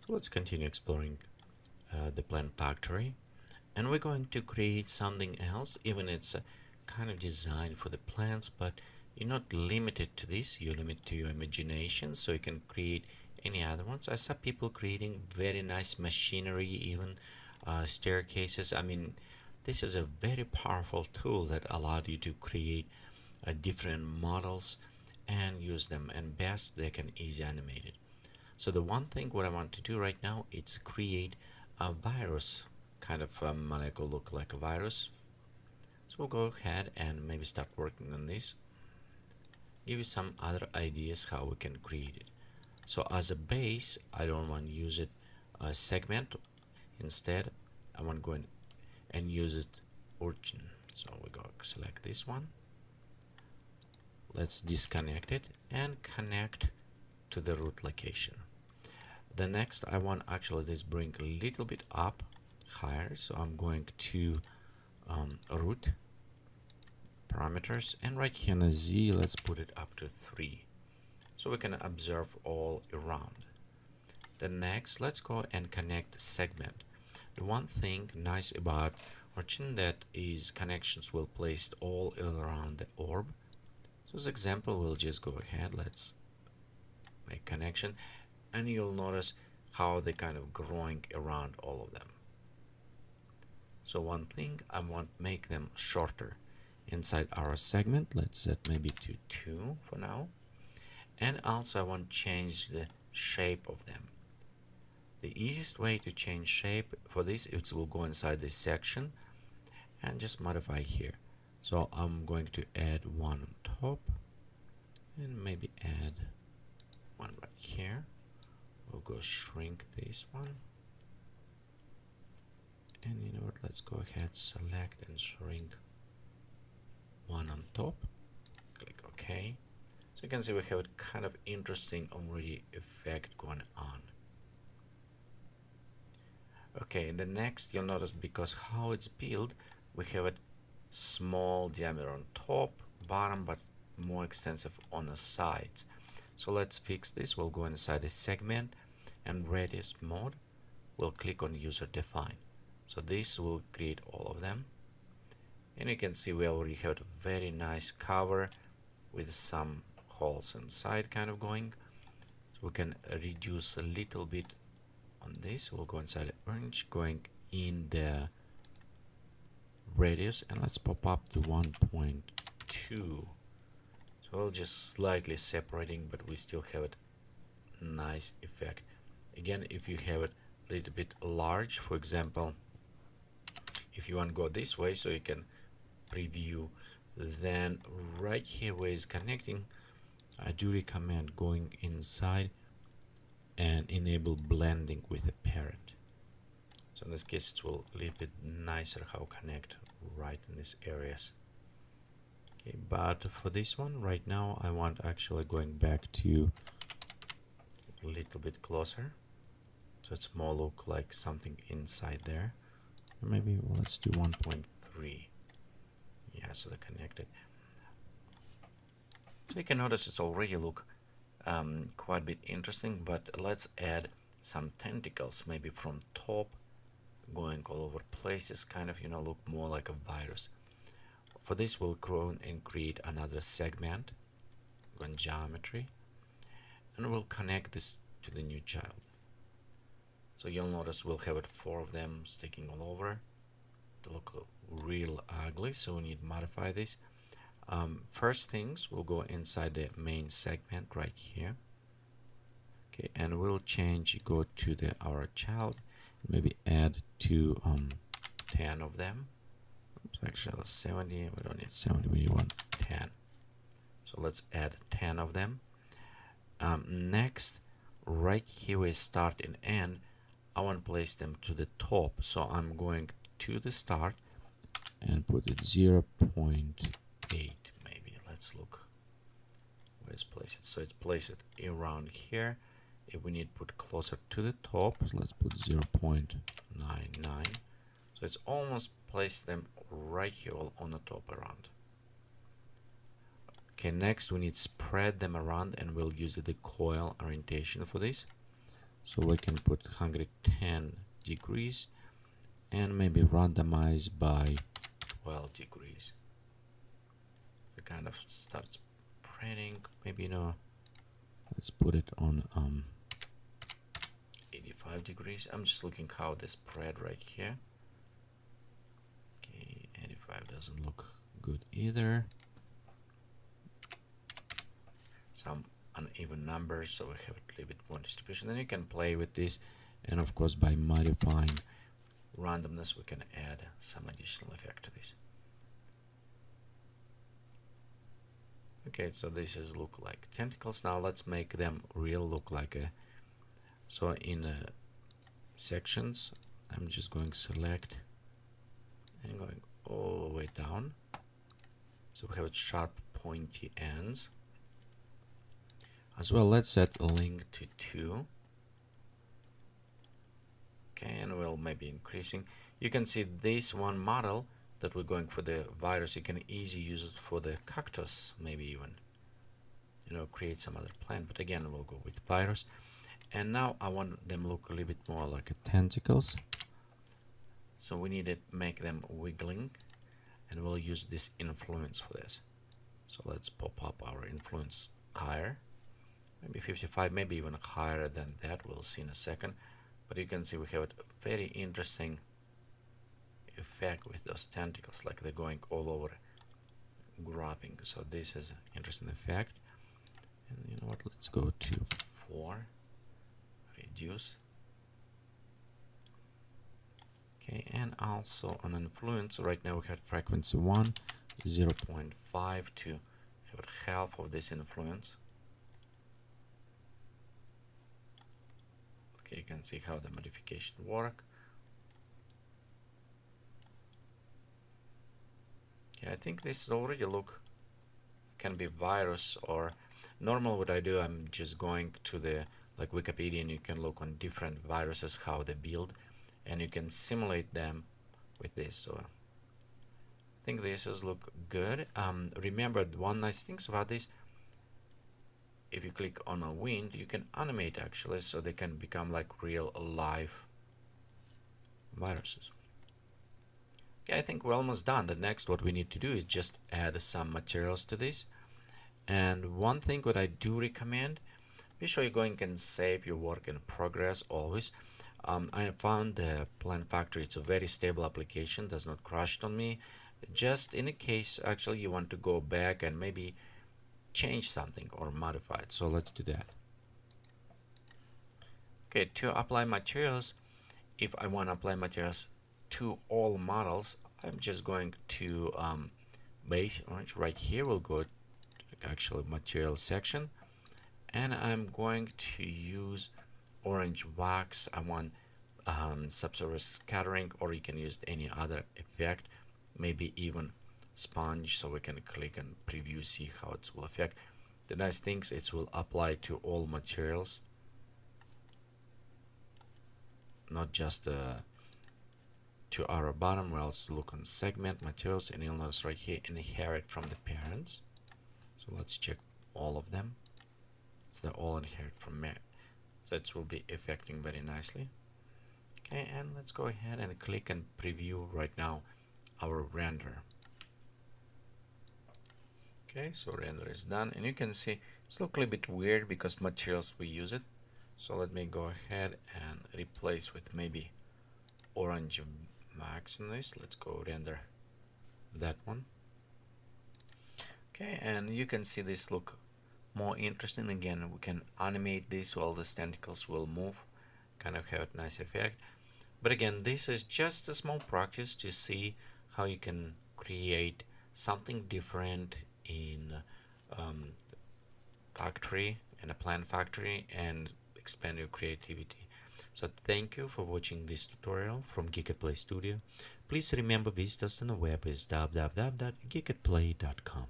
So let's continue exploring the plant factory, and we're going to create something else. Even it's kind of designed for the plants, but you're not limited to this. You're limited to your imagination, so you can create any other ones. I saw people creating very nice machinery, even staircases. I mean, this is a very powerful tool that allowed you to create different models and use them, and best they can easy animate it. So the one thing what I want to do right now is create a virus kind of molecule look like a virus. So we'll go ahead and maybe start working on this, give you some other ideas how we can create it. So as a base, I don't want to use it a segment. Instead, I want to go in and use it origin. So we go select this one. Let's disconnect it and connect to the root location. The next, I want actually this bring a little bit up higher, so I'm going to root parameters, and right here in the Z, let's put it up to 3 so we can observe all around. The next, let's go and connect segment. The one thing nice about Origin that is connections will placed all around the orb. So as example, we'll just go ahead, let's make connection, and you'll notice how they kind of growing around all of them. So one thing, I want to make them shorter inside our segment. Let's set maybe to 2 for now. And also I want to change the shape of them. The easiest way to change shape for this, it will go inside this section and just modify here. So I'm going to add one on top and maybe add one right here. We'll go shrink this one. And you know what, let's go ahead, select and shrink one on top. Click OK. So you can see we have a kind of interesting already effect going on. Okay, the next you'll notice, because how it's built, we have a small diameter on top, bottom, but more extensive on the sides. So let's fix this. We'll go inside the segment and radius mode. We'll click on user define. So this will create all of them. And you can see we already have a very nice cover with some holes inside kind of going. So we can reduce a little bit on this. We'll go inside the orange, going in the radius, and let's pop up to 1.2. So we'll just slightly separating, but we still have a nice effect. Again, if you have it a little bit large, for example, if you want to go this way so you can preview, then right here where it's connecting, I do recommend going inside and enable blending with the parent. So in this case it will a little bit nicer how connect right in these areas. Okay, but for this one right now I want actually going back to a little bit closer, so it's more look like something inside there. Or maybe let's do 1.3. Yeah, so they're connected. So you can notice it's already look quite a bit interesting, but let's add some tentacles, maybe from top going all over places, kind of, you know, look more like a virus. For this we'll grow and create another segment, go in geometry, and we'll connect this to the new child. So you'll notice we'll have it 4 of them sticking all over. They look real ugly, so we need to modify this. First things, we'll go inside the main segment right here. Okay, and we'll change, go to the our child, maybe add to 10 of them. Oops, actually 70, we don't need 70, we want 10. So let's add 10 of them. Next, right here we start and end, I want to place them to the top. So I'm going to the start and put it 0.8 maybe. Let's look where's place it. So it's place it around here. If we need to put closer to the top, let's put 0.99. So it's almost placed them right here on the top around. Okay, next we need to spread them around, and we'll use the coil orientation for this. So we can put 110 degrees and maybe randomize by 12 degrees. So it kind of starts spreading. Maybe, you know, let's put it on 85 degrees. I'm just looking how they spread right here. Okay, 85 doesn't look good either. Some uneven numbers, so we have a little bit more distribution. Then you can play with this, and of course by modifying randomness we can add some additional effect to this. Okay, so this is look like tentacles. Now let's make them real, look like a, so in sections I'm just going select and going all the way down, so we have sharp pointy ends. As well, let's set link to 2. Okay, and we'll maybe increasing. You can see this one model that we're going for the virus. You can easily use it for the cactus, maybe even, you know, create some other plant. But again, we'll go with virus. And now I want them look a little bit more like a tentacles. So we need to make them wiggling, and we'll use this influence for this. So let's pop up our influence higher. Maybe 55, maybe even higher than that. We'll see in a second. But you can see we have a very interesting effect with those tentacles, like they're going all over, grabbing. So this is an interesting effect. And you know what? Let's go to 4. Reduce. Okay, and also on influence, right now we have frequency 1, 0.5 to have half of this influence. Okay, you can see how the modification work. Okay, I think this already look can be virus, or normal what I do, I'm just going to the like Wikipedia, and you can look on different viruses how they build, and you can simulate them with this. So I think this is look good. Remember, one nice things about this, if you click on a wind, you can animate actually, so they can become like real live viruses. Okay, I think we're almost done. The next what we need to do is just add some materials to this. And one thing what I do recommend, be sure you're going and save your work in progress always. I found the Plant Factory, it's a very stable application, does not crash on me. Just in a case actually you want to go back and maybe change something or modify it. So let's do that. Okay, to apply materials, if I want to apply materials to all models, I'm just going to base orange. Right here we'll go to actually material section, and I'm going to use orange wax. I want subsurface scattering, or you can use any other effect, maybe even sponge, so we can click and preview, see how it will affect. The nice things, it will apply to all materials, not just to our bottom. We'll also look on segment materials, and you'll notice right here inherit from the parents. So let's check all of them. So they're all inherit from me, so it will be affecting very nicely. Okay, and let's go ahead and click and preview right now our render. Okay, so render is done, and you can see it's look a little bit weird because materials we use it. So let me go ahead and replace with maybe orange max in this. Let's go render that one. Okay, and you can see this look more interesting. Again, we can animate this while the tentacles will move, kind of have a nice effect. But again, this is just a small practice to see how you can create something different in factory, in a plant factory, and expand your creativity. So thank you for watching this tutorial from Geekatplay Studio. Please remember, visit us on the web is www.geekatplay.com.